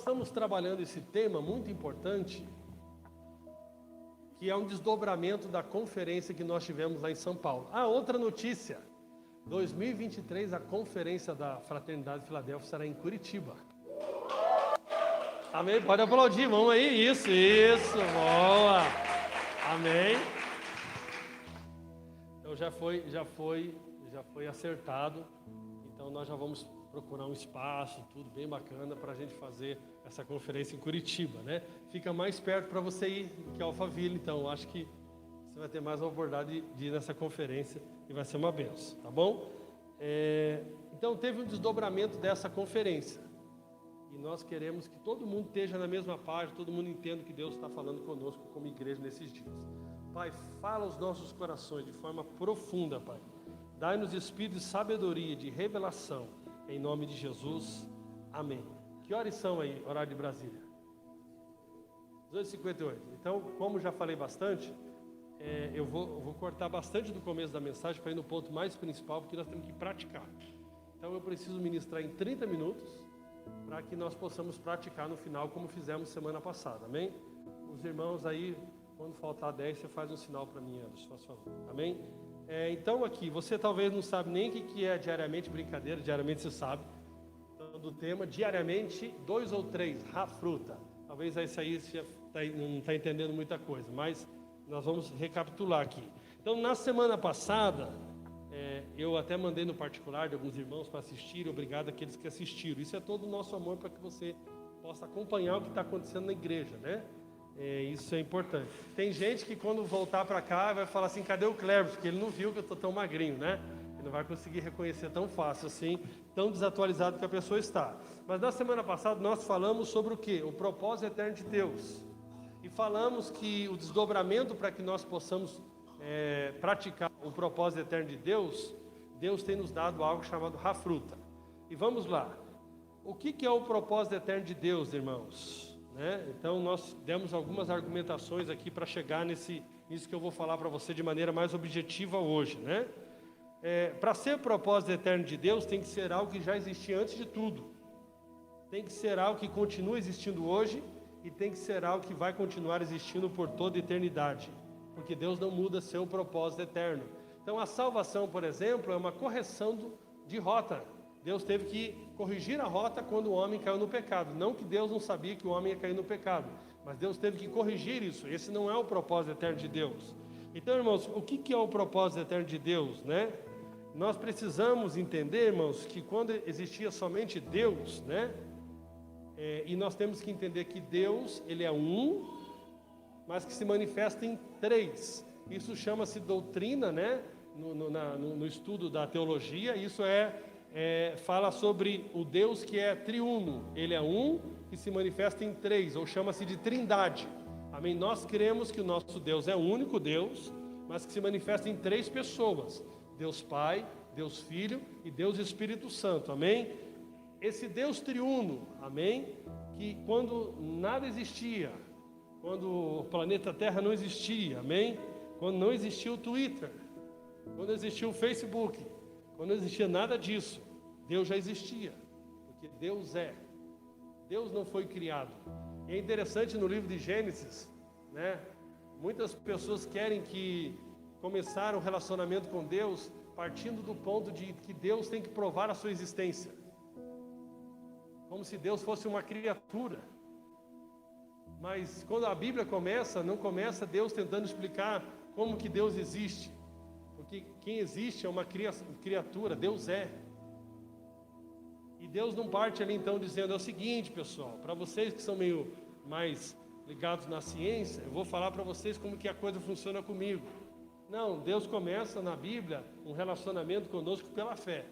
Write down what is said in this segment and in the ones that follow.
estamos trabalhando esse tema muito importante, que é um desdobramento da conferência que nós tivemos lá em São Paulo. Outra notícia, 2023 a conferência da Fraternidade Filadélfia será em Curitiba. Amém? Pode aplaudir, vamos aí, isso, boa. Amém? Então já foi acertado, então nós já vamos procurar um espaço, tudo bem bacana para a gente fazer essa conferência em Curitiba, né? Fica mais perto para você ir do que Alphaville, então acho que você vai ter mais uma oportunidade de ir nessa conferência e vai ser uma benção, tá bom? Então teve um desdobramento dessa conferência e nós queremos que todo mundo esteja na mesma página, todo mundo entenda o que Deus está falando conosco como igreja nesses dias. Pai, fala aos nossos corações de forma profunda, Pai. Dai-nos espírito de sabedoria, de revelação, em nome de Jesus. Amém. Que horas são aí, horário de Brasília? 18h58. Então, como já falei bastante, eu vou cortar bastante do começo da mensagem para ir no ponto mais principal, porque nós temos que praticar. Então, eu preciso ministrar em 30 minutos, para que nós possamos praticar no final, como fizemos semana passada. Amém? Os irmãos aí, quando faltar 10, você faz um sinal para mim, Anderson, faz favor. Amém? Então aqui, você talvez não sabe nem o que é diariamente, brincadeira, diariamente você sabe. Então, do tema, diariamente, 2 ou 3, fruta. Talvez isso aí você não está entendendo muita coisa, mas nós vamos recapitular aqui. Então, na semana passada, eu até mandei no particular de alguns irmãos para assistirem, obrigado àqueles que assistiram. Isso é todo o nosso amor para que você possa acompanhar o que está acontecendo na igreja, né? Isso é importante. Tem gente que quando voltar para cá vai falar assim, cadê o Cleber? Porque ele não viu que eu estou tão magrinho, né? Ele não vai conseguir reconhecer tão fácil assim, tão desatualizado que a pessoa está. Mas na semana passada nós falamos sobre o quê? O propósito eterno de Deus. E falamos que o desdobramento para que nós possamos praticar o propósito eterno de Deus, Deus tem nos dado algo chamado fruta. E vamos lá. O que é o propósito eterno de Deus, irmãos? Então nós demos algumas argumentações aqui para chegar nisso que eu vou falar para você de maneira mais objetiva hoje, né? Para ser propósito eterno de Deus tem que ser algo que já existia antes de tudo, tem que ser algo que continua existindo hoje e tem que ser algo que vai continuar existindo por toda a eternidade, porque Deus não muda seu propósito eterno. Então a salvação, por exemplo, é uma correção de rota. Deus teve que corrigir a rota quando o homem caiu no pecado. Não que Deus não sabia que o homem ia cair no pecado, mas Deus teve que corrigir isso. Esse não é o propósito eterno de Deus. Então, irmãos, o que é o propósito eterno de Deus, né? Nós precisamos entender, irmãos, que quando existia somente Deus, né? E nós temos que entender que Deus, Ele é um, mas que se manifesta em três. Isso chama-se doutrina, né? No estudo da teologia, isso fala sobre o Deus que é triuno. Ele é um que se manifesta em três, ou chama-se de trindade. Amém? Nós cremos que o nosso Deus é o único Deus, mas que se manifesta em três pessoas: Deus Pai, Deus Filho e Deus Espírito Santo. Amém? Esse Deus triuno, amém? Que quando nada existia, quando o planeta Terra não existia, amém? Quando não existia o Twitter, quando existia o Facebook, quando não existia nada disso, Deus já existia, porque Deus é. Deus não foi criado. E é interessante no livro de Gênesis, né? Muitas pessoas querem que começar um relacionamento com Deus partindo do ponto de que Deus tem que provar a sua existência. Como se Deus fosse uma criatura. Mas quando a Bíblia começa, não começa Deus tentando explicar como que Deus existe. Porque quem existe é uma criatura, Deus é. E Deus não parte ali então dizendo, é o seguinte, pessoal, para vocês que são meio mais ligados na ciência, eu vou falar para vocês como que a coisa funciona comigo. Não, Deus começa na Bíblia um relacionamento conosco pela fé.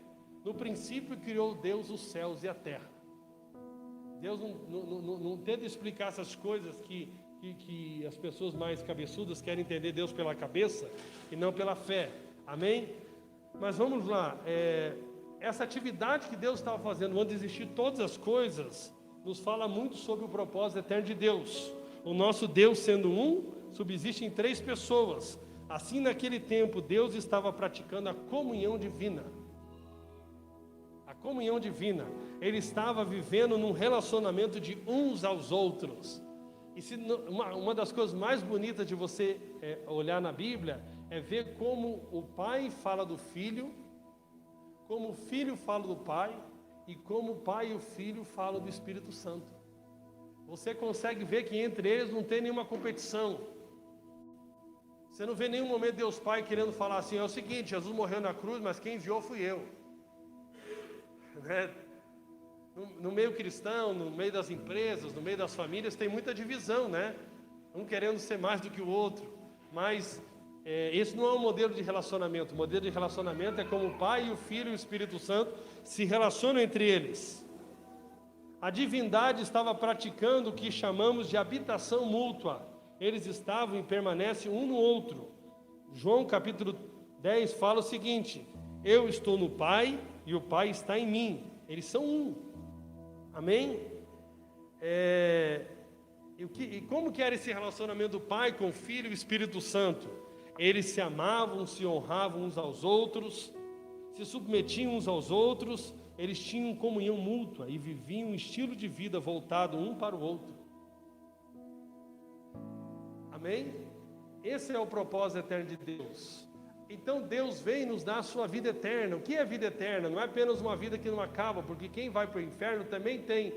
No princípio criou Deus os céus e a terra. Deus não tenta explicar essas coisas que as pessoas mais cabeçudas querem entender Deus pela cabeça e não pela fé. Amém? Mas vamos lá. Essa atividade que Deus estava fazendo antes de existir todas as coisas, nos fala muito sobre o propósito eterno de Deus. O nosso Deus, sendo um, subsiste em três pessoas. Assim, naquele tempo, Deus estava praticando a comunhão divina. A comunhão divina. Ele estava vivendo num relacionamento de uns aos outros. E uma das coisas mais bonitas de você olhar na Bíblia é ver como o pai fala do filho, como o filho fala do pai e como o pai e o filho falam do Espírito Santo. Você consegue ver que entre eles não tem nenhuma competição. Você não vê nenhum momento Deus Pai querendo falar assim: é o seguinte, Jesus morreu na cruz, mas quem enviou fui eu. Né? No meio cristão, no meio das empresas, no meio das famílias, tem muita divisão, né? Um querendo ser mais do que o outro. Mas esse não é um modelo de relacionamento. O modelo de relacionamento é como o Pai, o Filho e o Espírito Santo se relacionam entre eles. A divindade estava praticando o que chamamos de habitação mútua. Eles estavam e permanecem um no outro. João capítulo 10 fala o seguinte: eu estou no Pai e o Pai está em mim. Eles são um. Amém? E como que era esse relacionamento do Pai com o Filho e o Espírito Santo? Eles se amavam, se honravam uns aos outros, se submetiam uns aos outros, eles tinham comunhão mútua e viviam um estilo de vida voltado um para o outro. Amém? Esse é o propósito eterno de Deus. Então Deus vem nos dar a sua vida eterna. O que é vida eterna? Não é apenas uma vida que não acaba, porque quem vai para o inferno também tem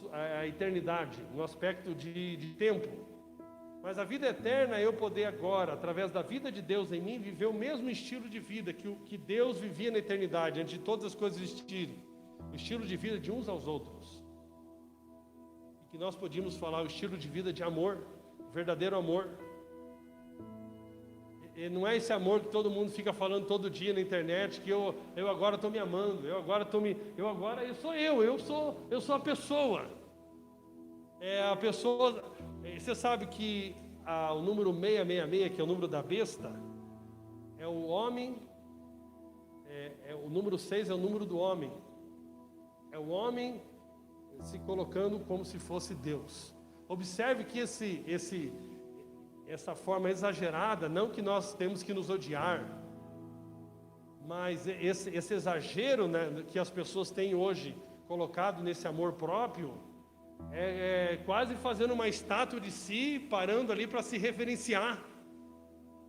a eternidade, no aspecto de tempo. Mas a vida eterna é eu poder agora, através da vida de Deus em mim, viver o mesmo estilo de vida que Deus vivia na eternidade, antes de todas as coisas existirem. O estilo de vida de uns aos outros. E que nós podíamos falar o estilo de vida de amor, o verdadeiro amor. E não é esse amor que todo mundo fica falando todo dia na internet, que eu agora estou me amando, eu sou a pessoa. A pessoa, você sabe que o número 666, que é o número da besta, é o homem, o número 6 é o número do homem. É o homem se colocando como se fosse Deus. Observe que essa forma exagerada, não que nós temos que nos odiar, mas esse exagero, né, que as pessoas têm hoje colocado nesse amor próprio, quase fazendo uma estátua de si, parando ali para se referenciar.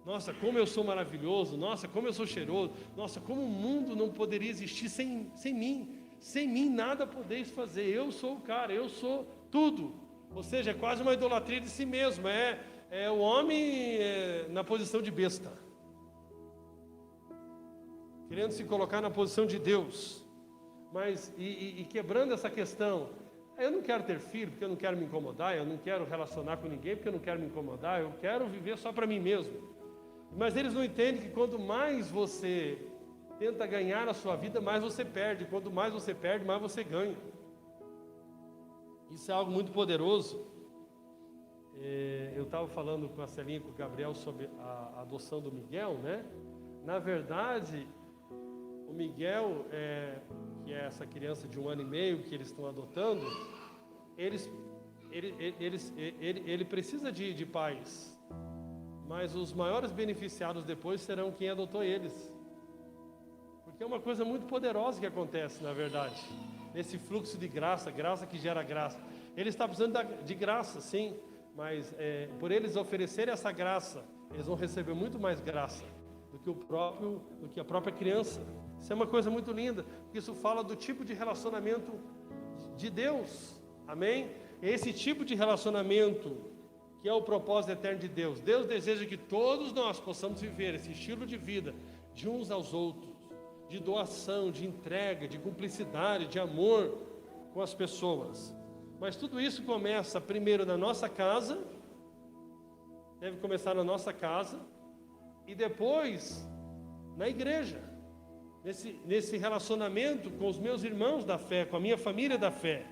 Nossa, como eu sou maravilhoso, nossa, como eu sou cheiroso, nossa, como o mundo não poderia existir sem mim. Sem mim nada podeis fazer, eu sou o cara, eu sou tudo. Ou seja, é quase uma idolatria de si mesmo, é o homem na posição de besta, querendo se colocar na posição de Deus. Mas, e quebrando essa questão, eu não quero ter filho porque eu não quero me incomodar, eu não quero relacionar com ninguém porque eu não quero me incomodar, eu quero viver só para mim mesmo. Mas eles não entendem que quanto mais você tenta ganhar a sua vida, mais você perde. Quanto mais você perde, mais você ganha. Isso é algo muito poderoso. Eu estava falando com a Celinha e com o Gabriel sobre a adoção do Miguel, né? Na verdade, o Miguel, que é essa criança de 1 ano e meio que eles estão adotando, ele precisa de pais, mas os maiores beneficiados depois serão quem adotou eles. Porque é uma coisa muito poderosa que acontece, na verdade, nesse fluxo de graça que gera graça. Ele está precisando de graça, sim, mas por eles oferecerem essa graça, eles vão receber muito mais graça do que a própria criança. Isso é uma coisa muito linda, porque isso fala do tipo de relacionamento de Deus, amém? Esse tipo de relacionamento que é o propósito eterno de Deus. Deus deseja que todos nós possamos viver esse estilo de vida de uns aos outros, de doação, de entrega, de cumplicidade, de amor com as pessoas. Mas tudo isso começa primeiro na nossa casa, deve começar na nossa casa, e depois na igreja, nesse relacionamento com os meus irmãos da fé, com a minha família da fé,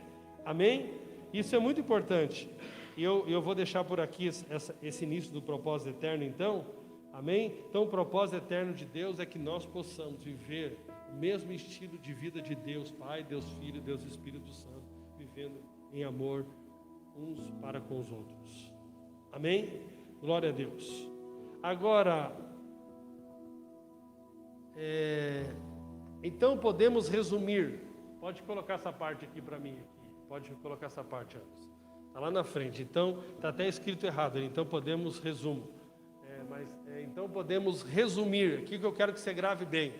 amém? Isso é muito importante, e eu vou deixar por aqui esse início do propósito eterno então, amém? Então o propósito eterno de Deus é que nós possamos viver o mesmo estilo de vida de Deus Pai, Deus Filho, Deus Espírito Santo, vivendo em amor uns para com os outros, amém? Glória a Deus. Agora, então podemos resumir Pode colocar essa parte aqui para mim. Pode colocar essa parte antes. Está lá na frente. Então, está até escrito errado. Então, podemos resumo. Então, podemos resumir. Aqui que eu quero que você grave bem.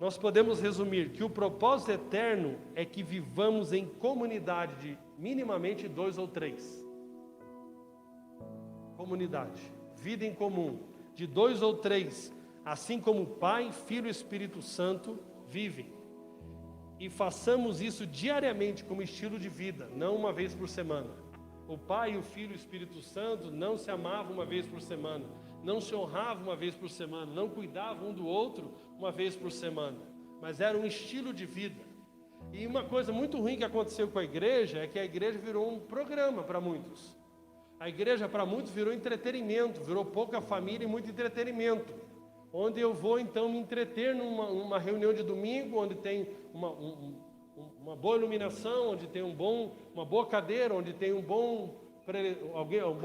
Nós podemos resumir que o propósito eterno é que vivamos em comunidade de minimamente 2 ou 3. Comunidade. Vida em comum. De 2 ou 3. Assim como Pai, Filho e Espírito Santo vivem. E façamos isso diariamente como estilo de vida, não uma vez por semana. O Pai, o Filho e o Espírito Santo não se amavam uma vez por semana, não se honravam uma vez por semana, não cuidavam um do outro uma vez por semana, mas era um estilo de vida. E uma coisa muito ruim que aconteceu com a igreja é que a igreja virou um programa para muitos. A igreja para muitos virou entretenimento, virou pouca família e muito entretenimento. Onde eu vou então me entreter numa reunião de domingo, onde tem uma boa iluminação, onde tem uma boa cadeira, onde tem um bom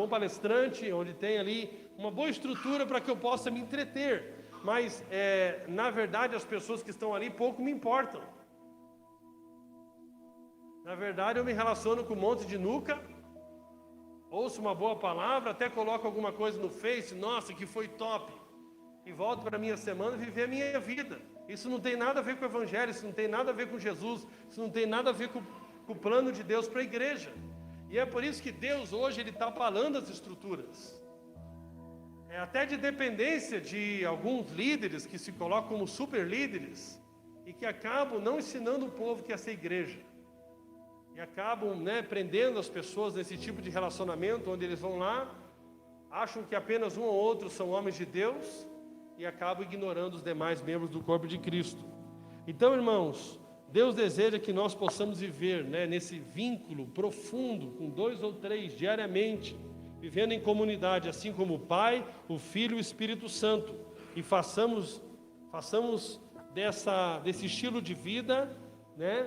palestrante, onde tem ali uma boa estrutura para que eu possa me entreter. Mas, na verdade, as pessoas que estão ali pouco me importam. Na verdade, eu me relaciono com um monte de nuca, ouço uma boa palavra, até coloco alguma coisa no Face, nossa, que foi top. E volto para a minha semana e viver a minha vida. Isso não tem nada a ver com o Evangelho, isso não tem nada a ver com Jesus, isso não tem nada a ver com o plano de Deus para a igreja. E é por isso que Deus hoje Ele está abalando as estruturas. É até de dependência de alguns líderes que se colocam como super líderes e que acabam não ensinando o povo que é ser igreja. E acabam prendendo as pessoas nesse tipo de relacionamento, onde eles vão lá, acham que apenas um ou outro são homens de Deus, e acabam ignorando os demais membros do corpo de Cristo. Então, irmãos, Deus deseja que nós possamos viver nesse vínculo profundo, com 2 ou 3 diariamente, vivendo em comunidade, assim como o Pai, o Filho e o Espírito Santo, e façamos desse estilo de vida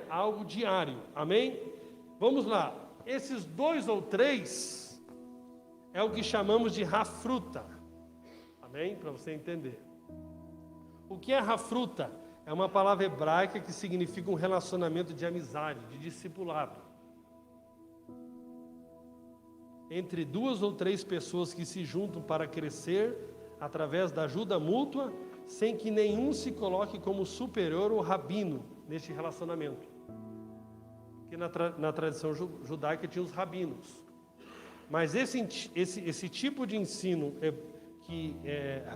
algo diário, amém? Vamos lá, esses 2 ou 3 é o que chamamos de rafruta. Amém? Para você entender. O que é rafruta? É uma palavra hebraica que significa um relacionamento de amizade, de discipulado. Entre 2 ou 3 pessoas que se juntam para crescer através da ajuda mútua, sem que nenhum se coloque como superior ou rabino neste relacionamento. Porque na tradição judaica tinha os rabinos. Mas esse tipo de ensino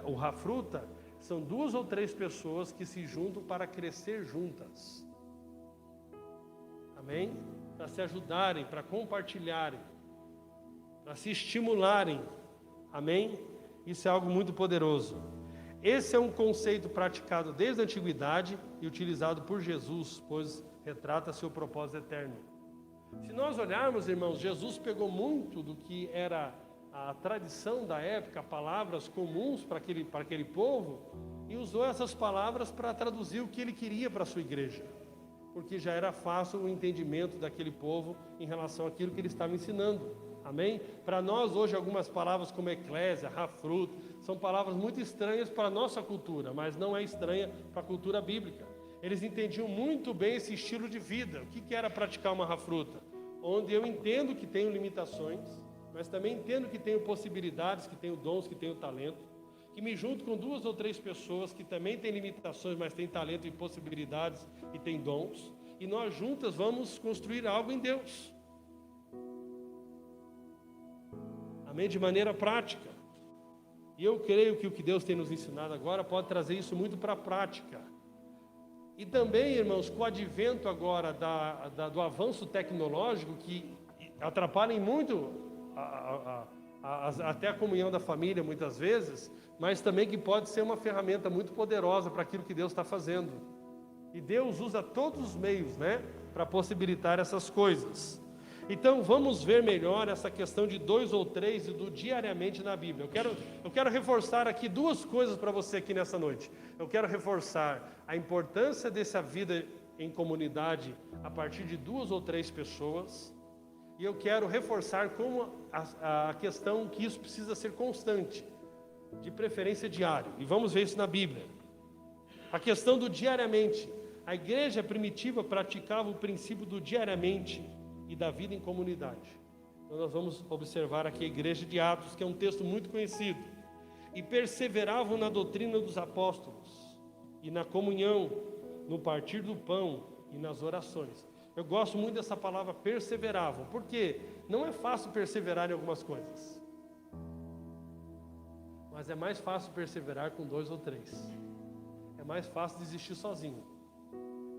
o rafruta, são 2 ou 3 pessoas que se juntam para crescer juntas. Amém? Para se ajudarem, para compartilharem, para se estimularem. Amém? Isso é algo muito poderoso. Esse é um conceito praticado desde a antiguidade e utilizado por Jesus, pois retrata seu propósito eterno. Se nós olharmos, irmãos, Jesus pegou muito do que era a tradição da época, palavras comuns para aquele povo, e usou essas palavras para traduzir o que ele queria para a sua igreja, porque já era fácil o entendimento daquele povo em relação àquilo que ele estava ensinando, amém? Para nós hoje algumas palavras como eclésia, rafruta, são palavras muito estranhas para a nossa cultura, mas não é estranha para a cultura bíblica. Eles entendiam muito bem esse estilo de vida, o que era praticar uma rafruta, onde eu entendo que tenho limitações, mas também entendo que tenho possibilidades, que tenho dons, que tenho talento, que me junto com 2 ou 3 pessoas que também têm limitações, mas têm talento e possibilidades e têm dons, e nós juntas vamos construir algo em Deus. Amém? De maneira prática. E eu creio que o que Deus tem nos ensinado agora pode trazer isso muito para a prática. E também, irmãos, com o advento agora do avanço tecnológico, que atrapalha muito até a comunhão da família muitas vezes, mas também que pode ser uma ferramenta muito poderosa para aquilo que Deus está fazendo. E Deus usa todos os meios, para possibilitar essas coisas. Então vamos ver melhor essa questão de 2 ou 3 e do diariamente na Bíblia. Eu quero reforçar aqui 2 coisas para você aqui nessa noite. Eu quero reforçar a importância dessa vida em comunidade a partir de 2 ou 3 pessoas. E eu quero reforçar como a questão que isso precisa ser constante, de preferência diário. E vamos ver isso na Bíblia. A questão do diariamente. A igreja primitiva praticava o princípio do diariamente e da vida em comunidade. Então nós vamos observar aqui a igreja de Atos, que é um texto muito conhecido. E perseveravam na doutrina dos apóstolos, e na comunhão, no partir do pão e nas orações. Eu gosto muito dessa palavra perseveravam, porque não é fácil perseverar em algumas coisas, mas é mais fácil perseverar com 2 ou 3. É mais fácil desistir sozinho.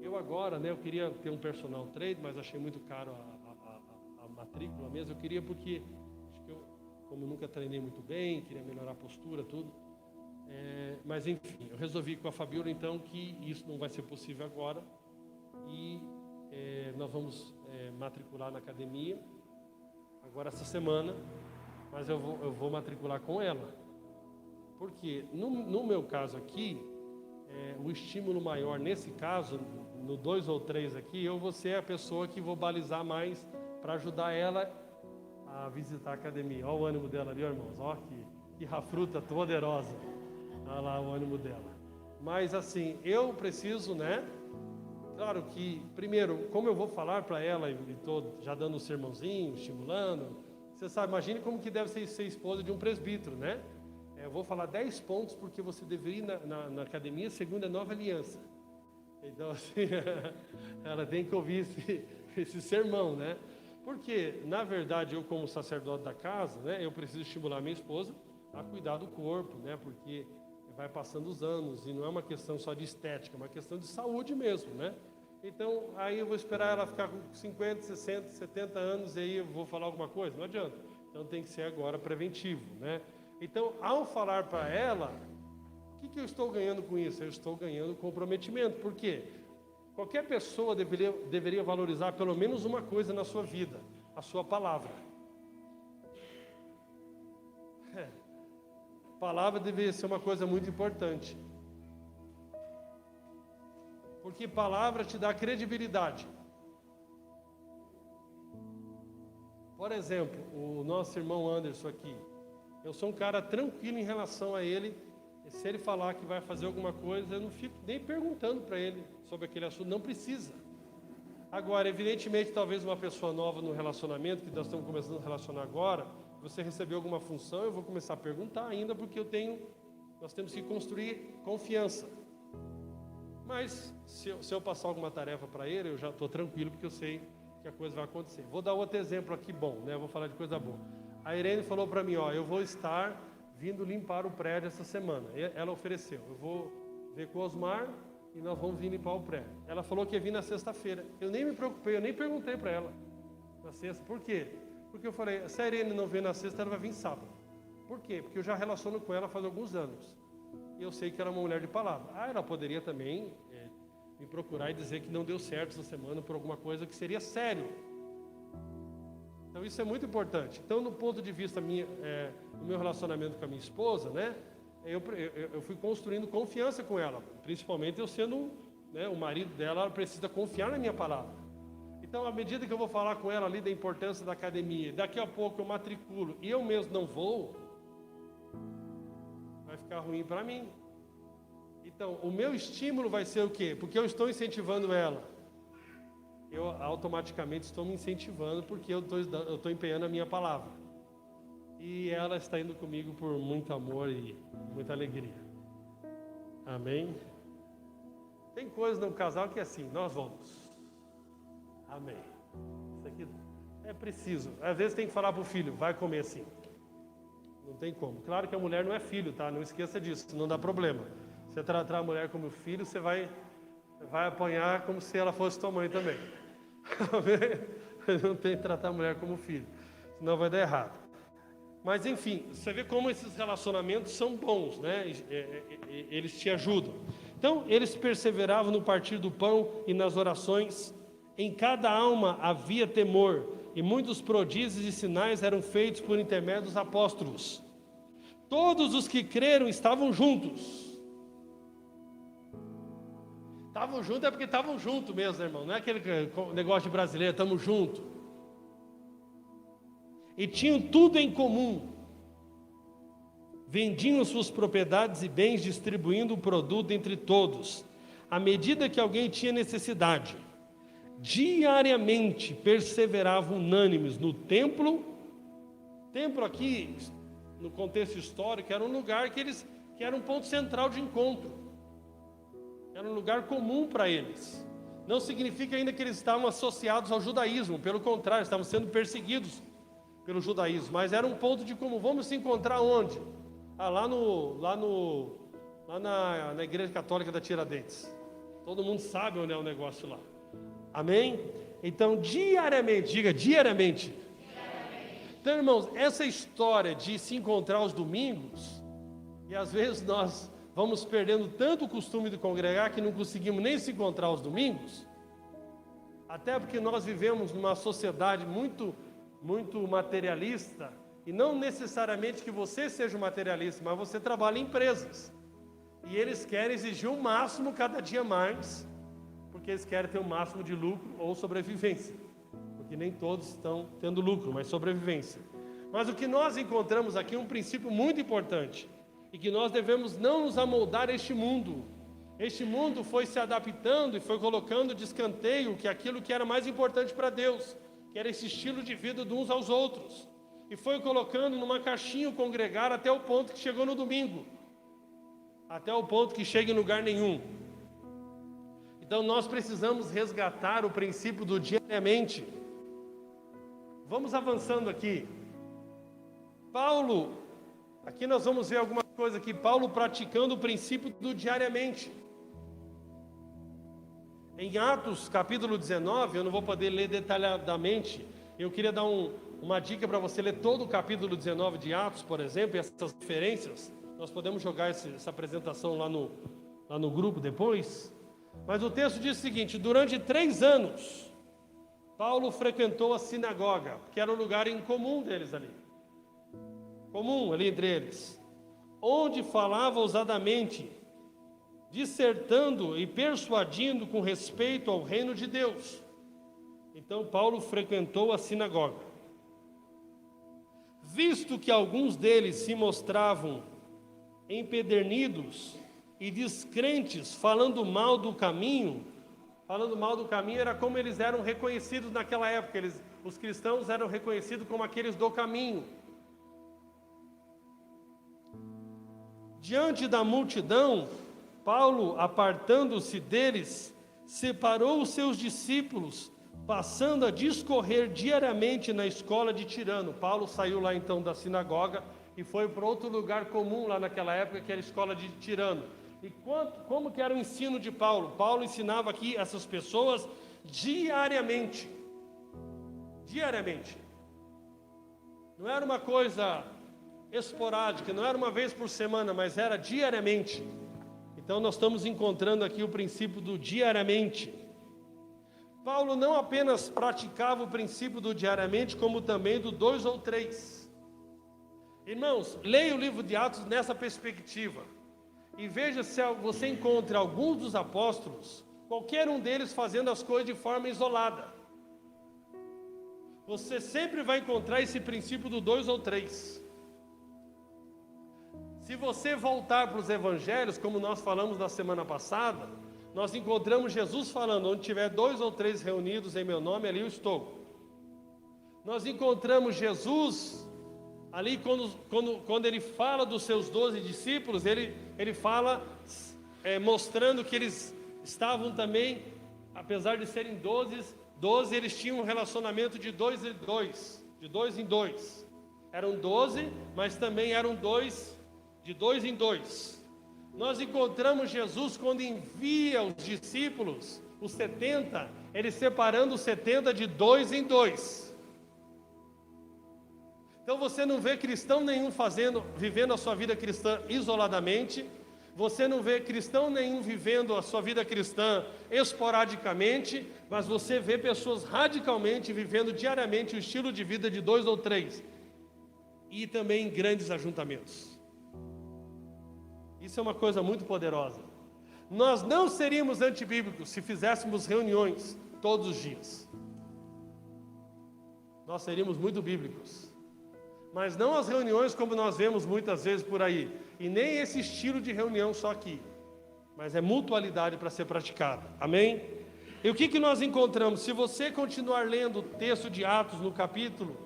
Eu agora, eu queria ter um personal trainer, mas achei muito caro a matrícula mesmo. Eu queria porque, acho que como eu nunca treinei muito bem, queria melhorar a postura, tudo. Mas enfim, eu resolvi com a Fabiola então que isso não vai ser possível agora. E nós vamos matricular na academia agora essa semana, mas eu vou matricular com ela. Porque no meu caso aqui, o estímulo maior nesse caso, no 2 ou 3 aqui, eu vou ser a pessoa que vou balizar mais para ajudar ela a visitar a academia. Olha o ânimo dela ali, irmãos. Olha que rafruta poderosa. Olha lá o ânimo dela. Mas assim, eu preciso, Claro que, primeiro, como eu vou falar para ela, e estou já dando um sermãozinho, estimulando, você sabe, imagine como que deve ser esposa de um presbítero, Eu vou falar 10 pontos porque você deveria ir na academia segundo a nova aliança. Então, assim, ela tem que ouvir esse sermão, Porque, na verdade, eu como sacerdote da casa, eu preciso estimular minha esposa a cuidar do corpo, Porque vai passando os anos e não é uma questão só de estética, é uma questão de saúde mesmo, Então, aí eu vou esperar ela ficar com 50, 60, 70 anos e aí eu vou falar alguma coisa? Não adianta. Então, tem que ser agora preventivo, Então, ao falar para ela, o que eu estou ganhando com isso? Eu estou ganhando comprometimento. Por quê? Qualquer pessoa deveria valorizar pelo menos uma coisa na sua vida, a sua palavra. Palavra deveria ser uma coisa muito importante. Porque palavra te dá credibilidade. Por exemplo, o nosso irmão Anderson aqui. Eu sou um cara tranquilo em relação a ele. E se ele falar que vai fazer alguma coisa, eu não fico nem perguntando para ele sobre aquele assunto. Não precisa. Agora, evidentemente, talvez uma pessoa nova no relacionamento, que nós estamos começando a relacionar agora, você recebeu alguma função, eu vou começar a perguntar ainda, porque nós temos que construir confiança. Mas, se eu passar alguma tarefa para ele, eu já estou tranquilo, porque eu sei que a coisa vai acontecer. Vou dar outro exemplo aqui bom, Vou falar de coisa boa. A Irene falou para mim, eu vou estar vindo limpar o prédio essa semana. Ela ofereceu, eu vou ver com o Osmar e nós vamos vir limpar o prédio. Ela falou que ia vir na sexta-feira. Eu nem me preocupei, eu nem perguntei para ela na sexta. Por quê? Porque eu falei, se a Irene não vem na sexta, ela vai vir sábado. Por quê? Porque eu já relaciono com ela faz alguns anos. E eu sei que ela é uma mulher de palavra. Ela poderia também me procurar e dizer que não deu certo essa semana por alguma coisa que seria sério. Então isso é muito importante. Então, no ponto de vista do meu relacionamento com a minha esposa, eu fui construindo confiança com ela. Principalmente eu sendo o marido dela, ela precisa confiar na minha palavra. Então, à medida que eu vou falar com ela ali da importância da academia, daqui a pouco eu matriculo e eu mesmo não vou, vai ficar ruim para mim. Então, o meu estímulo vai ser o quê? Porque eu estou incentivando ela. Eu automaticamente estou me incentivando porque eu estou empenhando a minha palavra. E ela está indo comigo por muito amor e muita alegria. Amém? Tem coisas no casal que é assim, nós vamos. Amém. Isso aqui é preciso. Às vezes tem que falar para o filho, vai comer assim. Não tem como. Claro que a mulher não é filho, tá? Não esqueça disso, não dá problema. Você tratar a mulher como filho, você vai apanhar como se ela fosse tua mãe também. Não tem que tratar a mulher como filho, senão vai dar errado. Mas enfim, você vê como esses relacionamentos são bons, Eles te ajudam. Então, eles perseveravam no partir do pão e nas orações. Em cada alma havia temor, e muitos prodígios e sinais eram feitos por intermédio dos apóstolos. Todos os que creram estavam juntos. Estavam juntos é porque estavam juntos mesmo, irmão. Não é aquele negócio de brasileiro, estamos juntos. E tinham tudo em comum. Vendiam suas propriedades e bens, distribuindo o produto entre todos. à medida que alguém tinha necessidade, diariamente perseveravam unânimes no templo. Templo aqui, no contexto histórico, era um lugar que era um ponto central de encontro. Era um lugar comum para eles. Não significa ainda que eles estavam associados ao judaísmo, pelo contrário, estavam sendo perseguidos pelo judaísmo, mas era um ponto de como vamos se encontrar onde? Lá na Igreja Católica da Tiradentes. Todo mundo sabe onde é o negócio lá. Amém? Então, diariamente, diga diariamente. Então, irmãos, essa história de se encontrar aos domingos, e às vezes nós vamos perdendo tanto o costume de congregar que não conseguimos nem se encontrar aos domingos, até porque nós vivemos numa sociedade muito materialista, e não necessariamente que você seja um materialista, mas você trabalha em empresas, e eles querem exigir o máximo cada dia mais, porque eles querem ter o máximo de lucro ou sobrevivência, porque nem todos estão tendo lucro, mas sobrevivência. Mas o que nós encontramos aqui é um princípio muito importante, e que nós devemos não nos amoldar a este mundo. Este mundo foi se adaptando e foi colocando de escanteio que aquilo que era mais importante para Deus, que era esse estilo de vida de uns aos outros, e foi colocando numa caixinha o congregar até o ponto que chegou no domingo, até o ponto que chega em lugar nenhum. Então nós precisamos resgatar o princípio do diariamente. Vamos avançando aqui. Paulo, aqui nós vamos ver alguma coisa aqui, Paulo praticando o princípio do diariamente. Em Atos capítulo 19, eu não vou poder ler detalhadamente, eu queria dar uma dica para você ler todo o capítulo 19 de Atos, por exemplo, e essas referências. Nós podemos jogar essa apresentação lá no grupo depois. Mas o texto diz o seguinte: durante 3 anos, Paulo frequentou a sinagoga, que era um lugar em comum deles ali. Comum ali entre eles. Onde falava ousadamente, dissertando e persuadindo com respeito ao reino de Deus. Então Paulo frequentou a sinagoga. Visto que alguns deles se mostravam empedernidos e descrentes, falando mal do caminho era como eles eram reconhecidos naquela época. Os cristãos eram reconhecidos como aqueles do caminho. Diante da multidão, Paulo, apartando-se deles, separou os seus discípulos, passando a discorrer diariamente na escola de Tirano. Paulo saiu lá então da sinagoga e foi para outro lugar comum lá naquela época, que era a escola de Tirano. E como que era o ensino de Paulo? Paulo ensinava aqui essas pessoas diariamente. Diariamente. Não era uma coisa esporádica, não era uma vez por semana, mas era diariamente. Então nós estamos encontrando aqui o princípio do diariamente. Paulo não apenas praticava o princípio do diariamente, como também do 2 ou 3. Irmãos, leia o livro de Atos nessa perspectiva e veja se você encontra alguns dos apóstolos, qualquer um deles fazendo as coisas de forma isolada. Você sempre vai encontrar esse princípio do 2 ou 3. Se você voltar para os evangelhos, como nós falamos na semana passada, nós encontramos Jesus falando: onde tiver 2 ou 3 reunidos em meu nome, ali eu estou. Nós encontramos Jesus ali quando ele fala dos seus 12 discípulos, ele fala mostrando que eles estavam também, apesar de serem 12, eles tinham um relacionamento de 2 em 2, de 2 em 2. Eram 12, mas também eram 2, de 2 em 2. Nós encontramos Jesus quando envia os discípulos, os 70, ele separando os 70 de 2 em 2. Então você não vê cristão nenhum vivendo a sua vida cristã isoladamente. Você não vê cristão nenhum vivendo a sua vida cristã esporadicamente, mas você vê pessoas radicalmente vivendo diariamente o estilo de vida de 2 ou 3. E também em grandes ajuntamentos. Isso é uma coisa muito poderosa. Nós não seríamos antibíblicos se fizéssemos reuniões todos os dias. Nós seríamos muito bíblicos. Mas não as reuniões como nós vemos muitas vezes por aí. E nem esse estilo de reunião só aqui. mas é mutualidade para ser praticada. Amém? E o que nós encontramos? Se você continuar lendo o texto de Atos no capítulo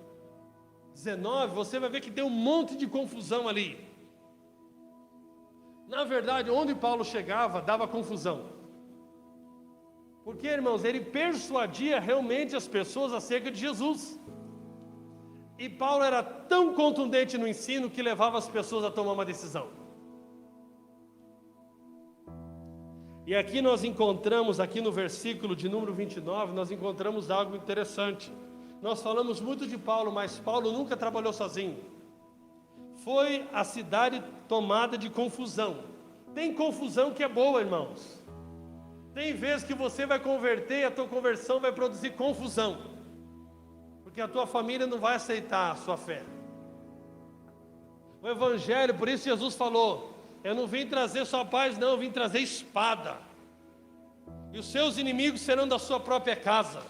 19, você vai ver que tem um monte de confusão ali. Na verdade, onde Paulo chegava, dava confusão. Porque, irmãos, ele persuadia realmente as pessoas acerca de Jesus. E Paulo era tão contundente no ensino que levava as pessoas a tomar uma decisão. E aqui nós encontramos, aqui no versículo de número 29, nós encontramos algo interessante. Nós falamos muito de Paulo, mas Paulo nunca trabalhou sozinho. Foi a cidade tomada de confusão. Tem confusão que é boa, irmãos. Tem vezes que você vai converter, a tua conversão vai produzir confusão. Porque a tua família não vai aceitar a sua fé. O Evangelho, por isso Jesus falou, eu não vim trazer só paz, não, eu vim trazer espada. E os seus inimigos serão da sua própria casa.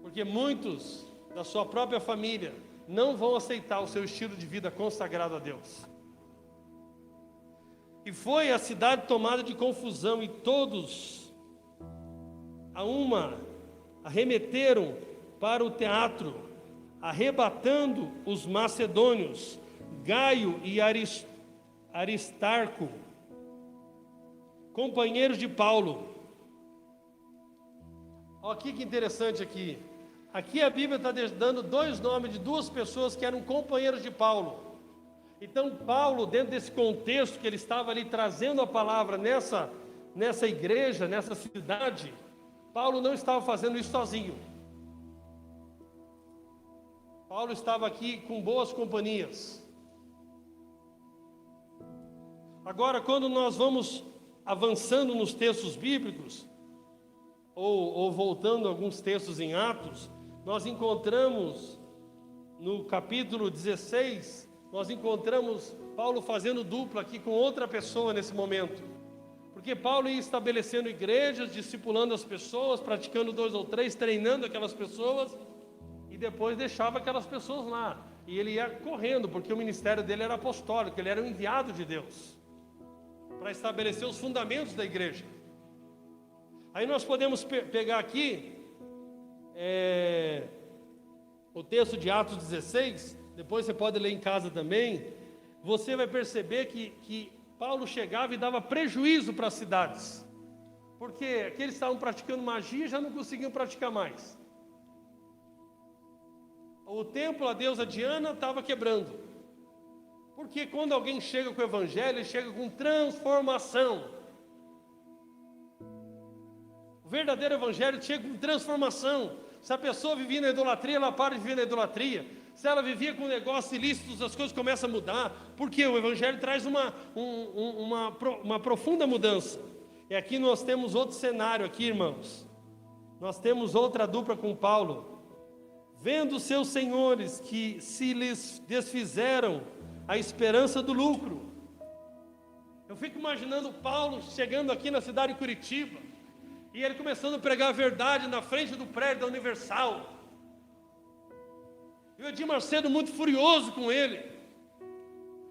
Porque muitos da sua própria família não vão aceitar o seu estilo de vida consagrado a Deus. E foi a cidade tomada de confusão, e todos arremeteram para o teatro, arrebatando os macedônios, Gaio e Aristarco, companheiros de Paulo. Olha que interessante aqui. Aqui a Bíblia está dando dois nomes de duas pessoas que eram companheiros de Paulo. Então Paulo, dentro desse contexto que ele estava ali trazendo a palavra nessa igreja, nessa cidade, Paulo não estava fazendo isso sozinho. Paulo estava aqui com boas companhias. Agora, quando nós vamos avançando nos textos bíblicos, ou voltando a alguns textos em Atos, nós encontramos no capítulo 16, nós encontramos Paulo fazendo dupla aqui com outra pessoa nesse momento. Porque Paulo ia estabelecendo igrejas, discipulando as pessoas, praticando 2 ou 3, treinando aquelas pessoas, e depois deixava aquelas pessoas lá. E ele ia correndo, porque o ministério dele era apostólico, ele era um enviado de Deus, para estabelecer os fundamentos da igreja. Aí nós podemos pegar aqui o texto de Atos 16, depois você pode ler em casa também. Você vai perceber que Paulo chegava e dava prejuízo para as cidades, porque aqueles que estavam praticando magia já não conseguiam praticar mais. O templo, a deusa Diana, estava quebrando, porque quando alguém chega com o evangelho, ele chega com transformação. O verdadeiro evangelho chega com transformação. Se a pessoa vivia na idolatria, ela para de viver na idolatria. Se ela vivia com negócios ilícitos, as coisas começam a mudar, porque o evangelho traz uma profunda mudança. E aqui nós temos outro cenário aqui, irmãos. Nós temos outra dupla com Paulo. Vendo seus senhores que se lhes desfizeram a esperança do lucro. Eu fico imaginando Paulo chegando aqui na cidade de Curitiba, e ele começando a pregar a verdade na frente do prédio da Universal. E o Edir Macedo muito furioso com ele.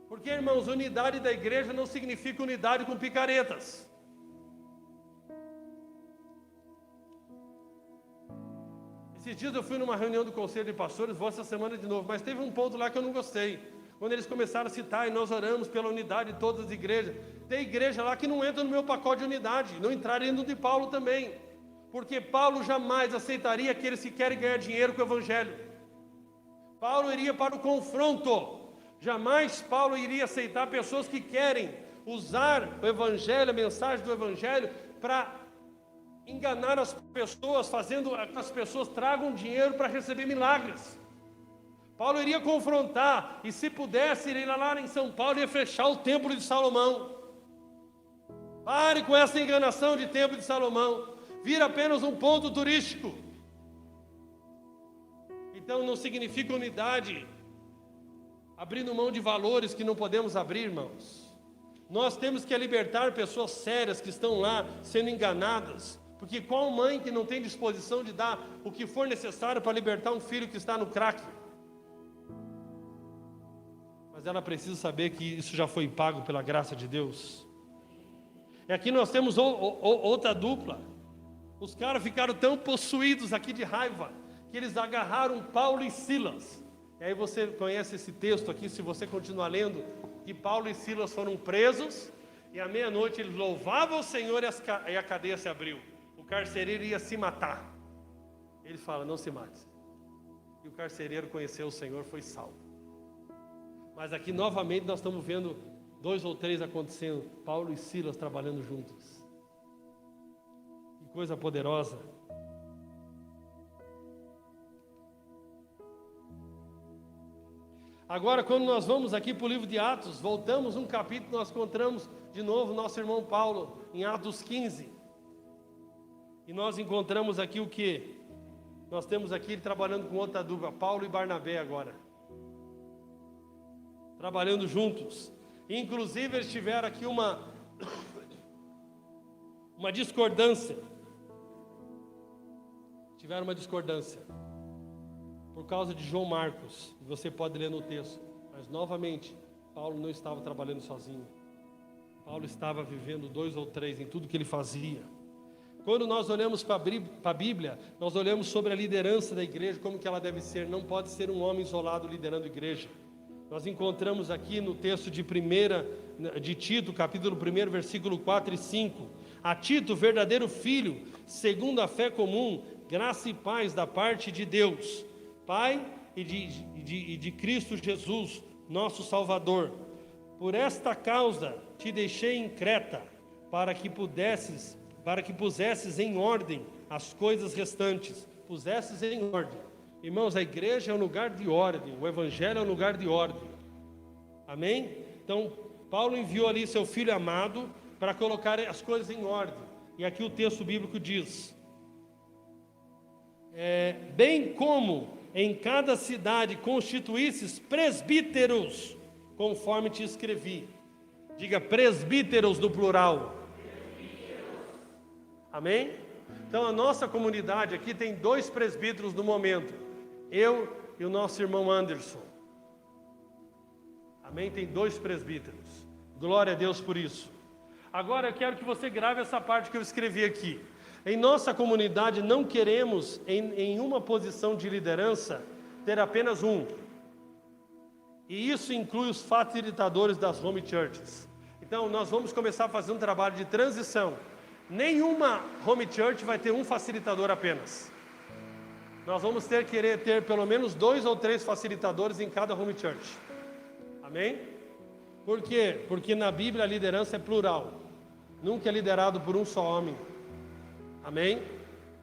Porque, irmãos, unidade da igreja não significa unidade com picaretas. Esses dias eu fui numa reunião do Conselho de Pastores, vou essa semana de novo, mas teve um ponto lá que eu não gostei. Quando eles começaram a citar, e nós oramos pela unidade de todas as igrejas. Tem igreja lá que não entra no meu pacote de unidade, não entraria no de Paulo também. Porque Paulo jamais aceitaria aqueles que querem ganhar dinheiro com o evangelho. Paulo iria para o confronto. Jamais Paulo iria aceitar pessoas que querem usar o evangelho, a mensagem do evangelho, para enganar as pessoas, fazendo que as pessoas tragam dinheiro para receber milagres. Paulo iria confrontar, e se pudesse, ele ia lá em São Paulo e ia fechar o templo de Salomão. Pare com essa enganação de templo de Salomão, vira apenas um ponto turístico. Então não significa unidade abrindo mão de valores que não podemos abrir, irmãos. Nós temos que libertar pessoas sérias que estão lá sendo enganadas, porque qual mãe que não tem disposição de dar o que for necessário para libertar um filho que está no crack? Mas ela precisa saber que isso já foi pago pela graça de Deus. E aqui nós temos outra dupla. Os caras ficaram tão possuídos aqui de raiva, que eles agarraram Paulo e Silas. E aí você conhece esse texto aqui, se você continuar lendo, que Paulo e Silas foram presos, e à meia-noite eles louvavam o Senhor e a cadeia se abriu. O carcereiro ia se matar. Ele fala, não se mate. E o carcereiro conheceu o Senhor, foi salvo. Mas aqui novamente nós estamos vendo 2 ou 3 acontecendo, Paulo e Silas trabalhando juntos. Que coisa poderosa. Agora, quando nós vamos aqui para o livro de Atos, voltamos um capítulo, nós encontramos de novo nosso irmão Paulo, em Atos 15. E nós encontramos aqui o que? Nós temos aqui ele trabalhando com outra dupla, Paulo e Barnabé agora. Trabalhando juntos. Inclusive eles tiveram aqui uma discordância. Tiveram uma discordância. Por causa de João Marcos. Você pode ler no texto. Mas novamente, Paulo não estava trabalhando sozinho. Paulo estava vivendo 2 ou 3 em tudo que ele fazia. Quando nós olhamos para a Bíblia, nós olhamos sobre a liderança da igreja, como que ela deve ser. Não pode ser um homem isolado liderando a igreja. Nós encontramos aqui no texto de Tito, capítulo 1, versículo 4 e 5. A Tito, verdadeiro filho, segundo a fé comum, graça e paz da parte de Deus, Pai e de Cristo Jesus, nosso Salvador. Por esta causa te deixei em Creta, para que pusesses em ordem as coisas restantes. Pusesses em ordem. Irmãos, a igreja é um lugar de ordem, o evangelho é um lugar de ordem. Amém? Então, Paulo enviou ali seu filho amado para colocar as coisas em ordem. E aqui o texto bíblico diz: bem como em cada cidade constituísses presbíteros, conforme te escrevi. Diga presbíteros no plural. Amém? Então a nossa comunidade aqui tem 2 presbíteros no momento. Eu e o nosso irmão Anderson. Amém? Tem 2 presbíteros. Glória a Deus por isso. Agora eu quero que você grave essa parte que eu escrevi aqui. Em nossa comunidade não queremos, em uma posição de liderança, ter apenas um. E isso inclui os facilitadores das home churches. Então nós vamos começar a fazer um trabalho de transição. Nenhuma home church vai ter um facilitador apenas. Nós vamos querer ter pelo menos 2 ou 3 facilitadores em cada home church. Amém? Por quê? Porque na Bíblia a liderança é plural. Nunca é liderado por um só homem. Amém?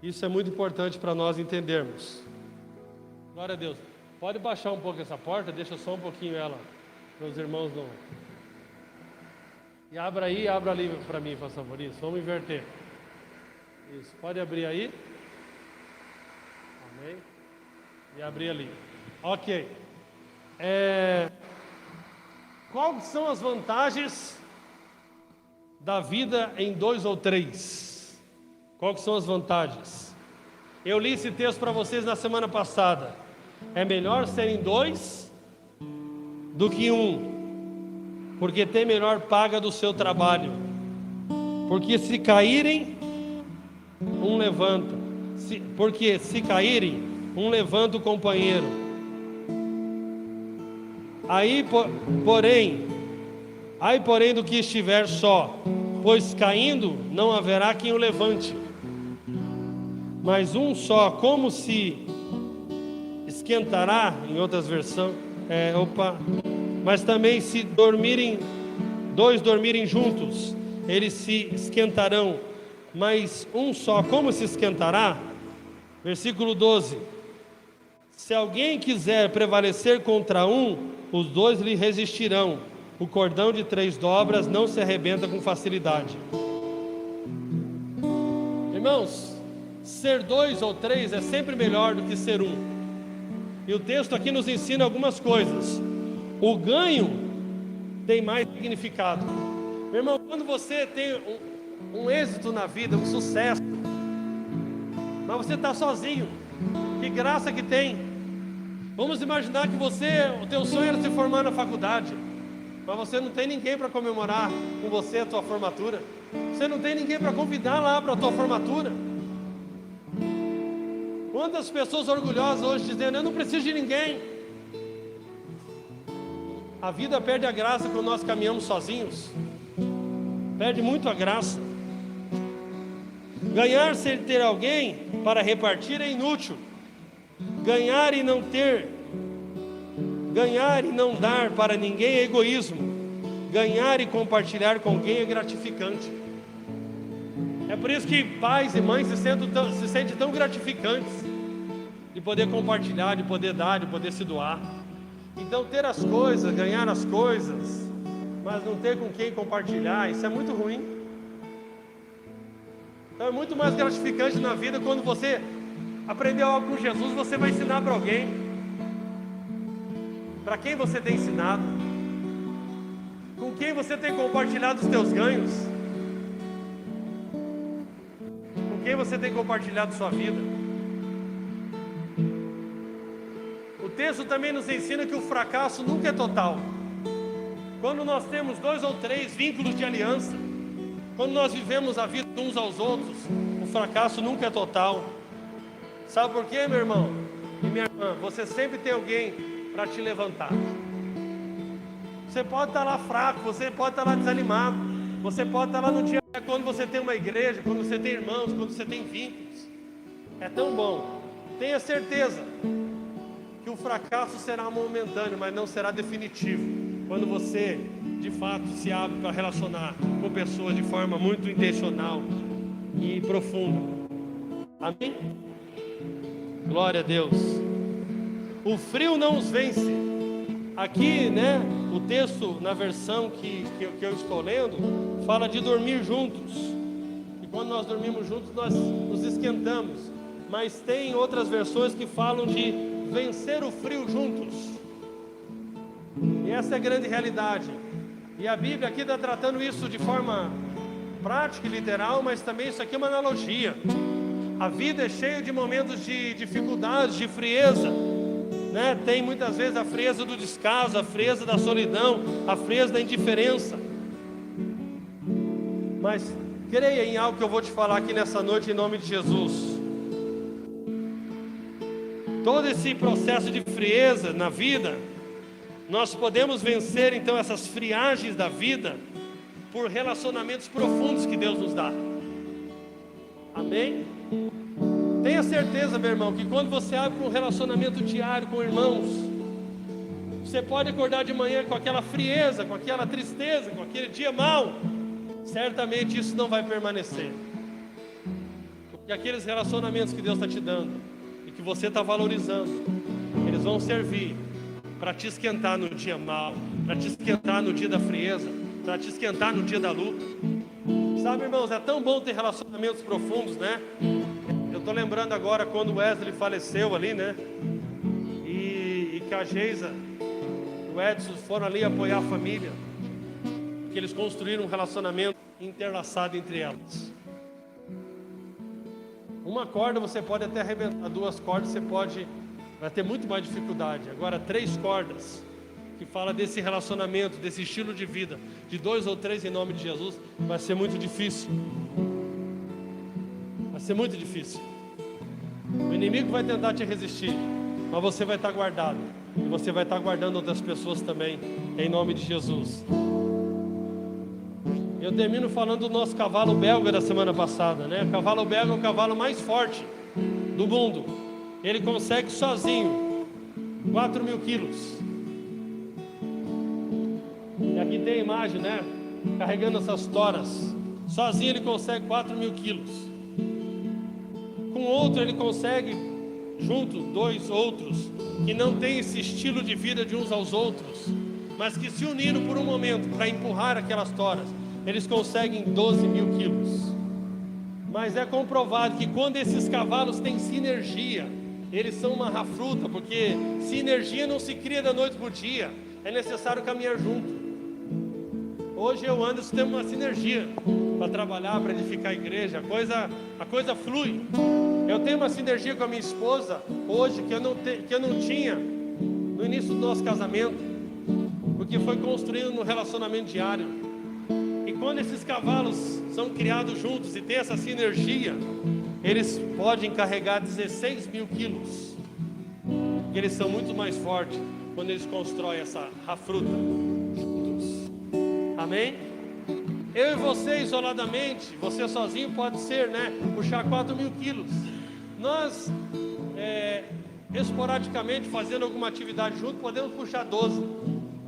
Isso é muito importante para nós entendermos. Glória a Deus. Pode baixar um pouco essa porta, deixa só um pouquinho ela, para os irmãos não... E abra aí e abra ali para mim, por favor. Isso, vamos inverter. Isso, pode abrir aí. Amém. E abrir ali. Ok. Quais são as vantagens da vida em 2 ou 3? Quais são as vantagens? Eu li esse texto para vocês na semana passada. É melhor serem 2 do que 1. Porque tem melhor paga do seu trabalho. Porque se caírem, um levanta. Porque se caírem, um levanta o companheiro. Aí porém do que estiver só, pois caindo não haverá quem o levante. Mas um só, como se esquentará, em outras versões, mas também se 2 dormirem juntos, eles se esquentarão, mas um só, como se esquentará? Versículo 12: se alguém quiser prevalecer contra um, os 2 lhe resistirão. O cordão de 3 dobras não se arrebenta com facilidade. Irmãos, ser 2 ou 3 é sempre melhor do que ser 1. E o texto aqui nos ensina algumas coisas. O ganho tem mais significado. Meu irmão, quando você tem um êxito na vida, um sucesso, mas você está sozinho, que graça que tem. Vamos imaginar que o teu sonho era se formar na faculdade, mas você não tem ninguém para comemorar com você a tua formatura. Você não tem ninguém para convidar lá para a tua formatura. Quantas pessoas orgulhosas hoje dizendo, eu não preciso de ninguém. A vida perde a graça quando nós caminhamos sozinhos. Perde muito a graça. Ganhar sem ter alguém para repartir é inútil. Ganhar e não dar para ninguém é egoísmo. Ganhar e compartilhar com alguém é gratificante. É por isso que pais e mães se sentem tão gratificantes de poder compartilhar, de poder dar, de poder se doar. Então ter as coisas, ganhar as coisas, mas não ter com quem compartilhar, isso é muito ruim. Então é muito mais gratificante na vida quando você aprendeu algo com Jesus, você vai ensinar para alguém. Para quem você tem ensinado? Com quem você tem compartilhado os teus ganhos? Com quem você tem compartilhado sua vida? O texto também nos ensina que o fracasso nunca é total. Quando nós temos 2 ou 3 vínculos de aliança, quando nós vivemos a vida uns aos outros, o fracasso nunca é total. Sabe por quê, meu irmão e minha irmã? Você sempre tem alguém para te levantar. Você pode estar lá fraco, você pode estar lá desanimado, você pode estar lá no dia quando você tem uma igreja, quando você tem irmãos, quando você tem vínculos. É tão bom. Tenha certeza que o fracasso será momentâneo, mas não será definitivo. Quando você, de fato, se abre para relacionar com pessoas de forma muito intencional e profunda. Amém? Glória a Deus. O frio não os vence. Aqui, né, o texto, na versão que eu estou lendo, fala de dormir juntos. E quando nós dormimos juntos, nós nos esquentamos. Mas tem outras versões que falam de vencer o frio juntos. E essa é a grande realidade. E a Bíblia aqui está tratando isso de forma prática e literal, mas também isso aqui é uma analogia. A vida é cheia de momentos de dificuldades, de frieza, né? Tem muitas vezes a frieza do descaso, a frieza da solidão, a frieza da indiferença. Mas creia em algo que eu vou te falar aqui nessa noite em nome de Jesus. Todo esse processo de frieza na vida, nós podemos vencer então essas friagens da vida por relacionamentos profundos que Deus nos dá. Amém? Tenha certeza, meu irmão, que quando você abre um relacionamento diário com irmãos, você pode acordar de manhã com aquela frieza, com aquela tristeza, com aquele dia mau. Certamente isso não vai permanecer. Porque aqueles relacionamentos que Deus está te dando e que você está valorizando, eles vão servir para te esquentar no dia mau, para te esquentar no dia da frieza, para te esquentar no dia da luta. Sabe, irmãos, é tão bom ter relacionamentos profundos, né? Eu estou lembrando agora quando o Wesley faleceu ali, né? E que a Geisa e o Edson foram ali apoiar a família, que eles construíram um relacionamento interlaçado entre elas. Uma corda você pode até arrebentar, 2 cordas você vai ter muito mais dificuldade. Agora 3 cordas, que fala desse relacionamento, desse estilo de vida, de 2 ou 3 em nome de Jesus, vai ser muito difícil. Vai ser muito difícil. O inimigo vai tentar te resistir, mas você vai estar guardado. E você vai estar guardando outras pessoas também, em nome de Jesus. Eu termino falando do nosso cavalo belga da semana passada, né? O cavalo belga é o cavalo mais forte do mundo. Ele consegue sozinho 4.000 quilos. E aqui tem a imagem, né? Carregando essas toras. Sozinho ele consegue 4.000 quilos. Com outro ele consegue, junto, 2 outros, que não têm esse estilo de vida de uns aos outros, mas que se uniram por um momento para empurrar aquelas toras, eles conseguem 12.000 quilos. Mas é comprovado que quando esses cavalos têm sinergia, eles são uma rafruta, porque sinergia não se cria da noite para o dia, é necessário caminhar junto. Hoje eu ando, temos uma sinergia para trabalhar, para edificar a igreja, a coisa flui. Eu tenho uma sinergia com a minha esposa hoje que eu não tinha no início do nosso casamento, porque foi construído no relacionamento diário. E quando esses cavalos são criados juntos e tem essa sinergia, eles podem carregar 16 mil quilos. E eles são muito mais fortes quando eles constroem essa rafruta juntos. Amém? Eu e você isoladamente, você sozinho pode ser, puxar 4 mil quilos. Nós, esporadicamente, fazendo alguma atividade junto, podemos puxar 12.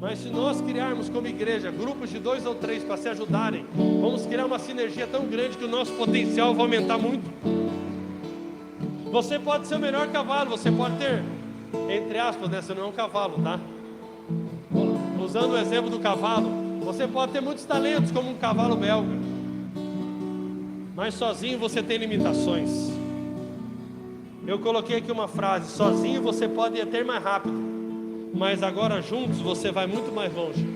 Mas se nós criarmos como igreja grupos de 2 ou 3 para se ajudarem, vamos criar uma sinergia tão grande que o nosso potencial vai aumentar muito. Você pode ser o melhor cavalo, você pode ter, entre aspas, você não é um cavalo, tá? Usando o exemplo do cavalo, você pode ter muitos talentos como um cavalo belga, mas sozinho você tem limitações. Eu coloquei aqui uma frase: sozinho você pode ir até mais rápido, mas agora juntos você vai muito mais longe.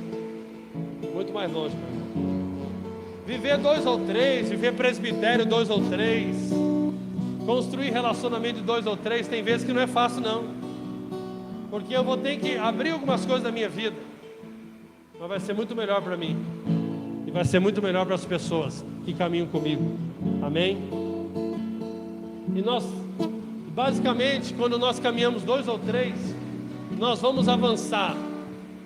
Muito mais longe. Viver 2 ou 3, viver presbitério 2 ou 3, construir relacionamento de 2 ou 3, tem vezes que não é fácil não. Porque eu vou ter que abrir algumas coisas da minha vida, mas vai ser muito melhor para mim. E vai ser muito melhor para as pessoas que caminham comigo. Amém? E nós, basicamente, quando nós caminhamos 2 ou 3, nós vamos avançar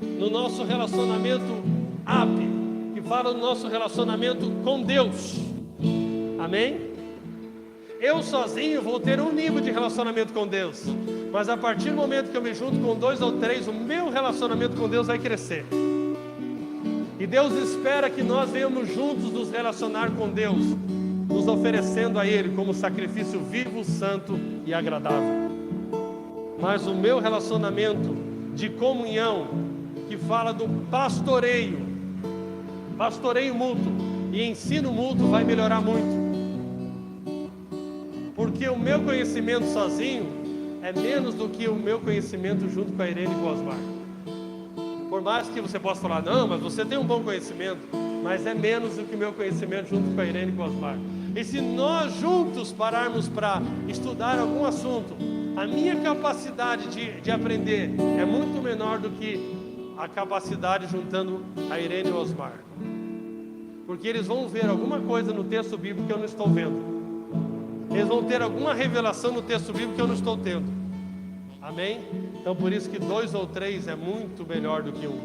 no nosso relacionamento ápice, que fala do nosso relacionamento com Deus. Amém? Eu sozinho vou ter um nível de relacionamento com Deus, mas a partir do momento que eu me junto com 2 ou 3, o meu relacionamento com Deus vai crescer. E Deus espera que nós venhamos juntos nos relacionar com Deus, nos oferecendo a Ele como sacrifício vivo, santo e agradável. Mas o meu relacionamento de comunhão, que fala do pastoreio mútuo e ensino mútuo, vai melhorar muito. Porque o meu conhecimento sozinho é menos do que o meu conhecimento junto com a Irene e com o Osmar. Por mais que você possa falar, não, mas você tem um bom conhecimento, mas é menos do que o meu conhecimento junto com a Irene e com o Osmar. E se nós juntos pararmos para estudar algum assunto, a minha capacidade de aprender é muito menor do que a capacidade juntando a Irene e o Osmar. Porque eles vão ver alguma coisa no texto bíblico que eu não estou vendo. Eles vão ter alguma revelação no texto bíblico que eu não estou tendo. Amém? Então por isso que 2 ou 3 é muito melhor do que 1.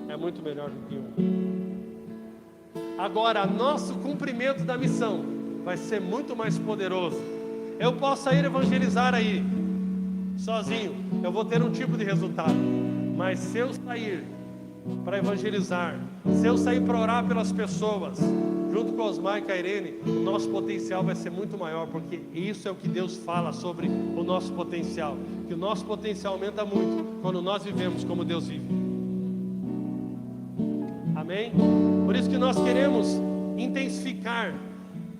É muito melhor do que 1. Agora, nosso cumprimento da missão vai ser muito mais poderoso. Eu posso sair evangelizar aí, sozinho, eu vou ter um tipo de resultado. Mas se eu sair para evangelizar, se eu sair para orar pelas pessoas, junto com Osmar e com a Irene, o nosso potencial vai ser muito maior, porque isso é o que Deus fala sobre o nosso potencial, que o nosso potencial aumenta muito quando nós vivemos como Deus vive. Amém? Por isso que nós queremos intensificar.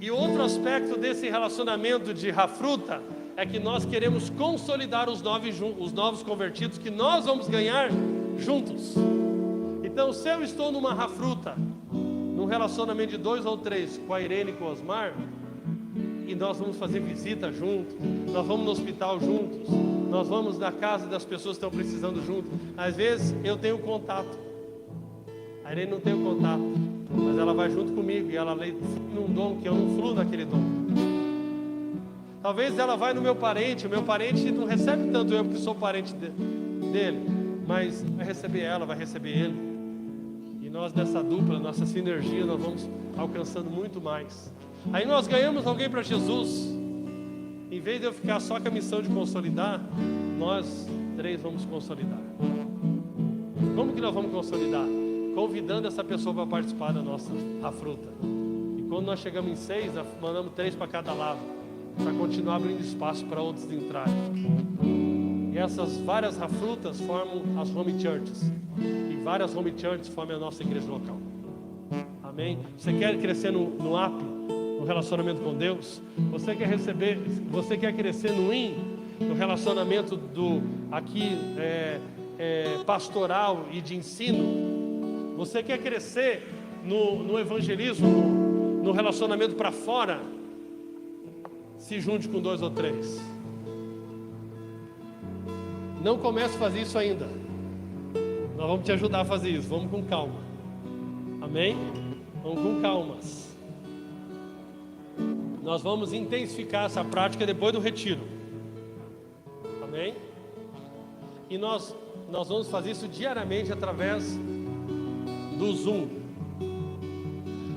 E outro aspecto desse relacionamento de rafruta é que nós queremos consolidar os novos convertidos que nós vamos ganhar juntos. Então, se eu estou numa rafruta, num relacionamento de 2 ou 3 com a Irene e com o Osmar, e nós vamos fazer visita juntos, nós vamos no hospital juntos, nós vamos na casa das pessoas que estão precisando juntos. Às vezes eu tenho contato, a Irene não tem o contato, mas ela vai junto comigo e ela flui num dom que eu não fluo naquele dom. Talvez ela vai no meu parente, o meu parente não recebe tanto eu porque sou parente dele, mas vai receber ela, vai receber ele. E nós dessa dupla, nossa sinergia, nós vamos alcançando muito mais. Aí nós ganhamos alguém para Jesus. Em vez de eu ficar só com a missão de consolidar, nós 3 vamos consolidar. Como que nós vamos consolidar? Convidando essa pessoa para participar da nossa rafruta. E quando nós chegamos em 6, nós mandamos 3 para cada lado, para continuar abrindo espaço para outros entrarem. E essas várias rafrutas formam as home churches. E várias home churches formam a nossa igreja local. Amém? Você quer crescer no AP, no relacionamento com Deus? Você quer crescer no IN, no relacionamento pastoral e de ensino? Você quer crescer no evangelismo, no relacionamento para fora? Se junte com 2 ou 3. Não comece a fazer isso ainda. Nós vamos te ajudar a fazer isso. Vamos com calma. Amém? Vamos com calmas. Nós vamos intensificar essa prática depois do retiro. Amém? E nós vamos fazer isso diariamente através do Zoom.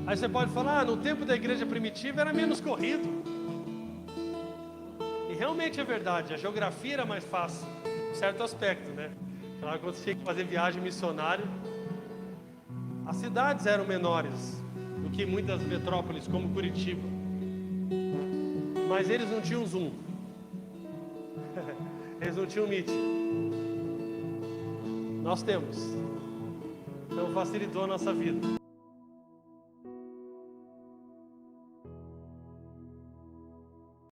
Aí você pode falar, no tempo da igreja primitiva era menos corrido. E realmente é verdade, a geografia era mais fácil, em certo aspecto, né? Claro, quando você tinha que fazer viagem missionária, as cidades eram menores do que muitas metrópoles, como Curitiba. Mas eles não tinham Zoom. Eles não tinham Meet. Nós temos. Então facilitou a nossa vida.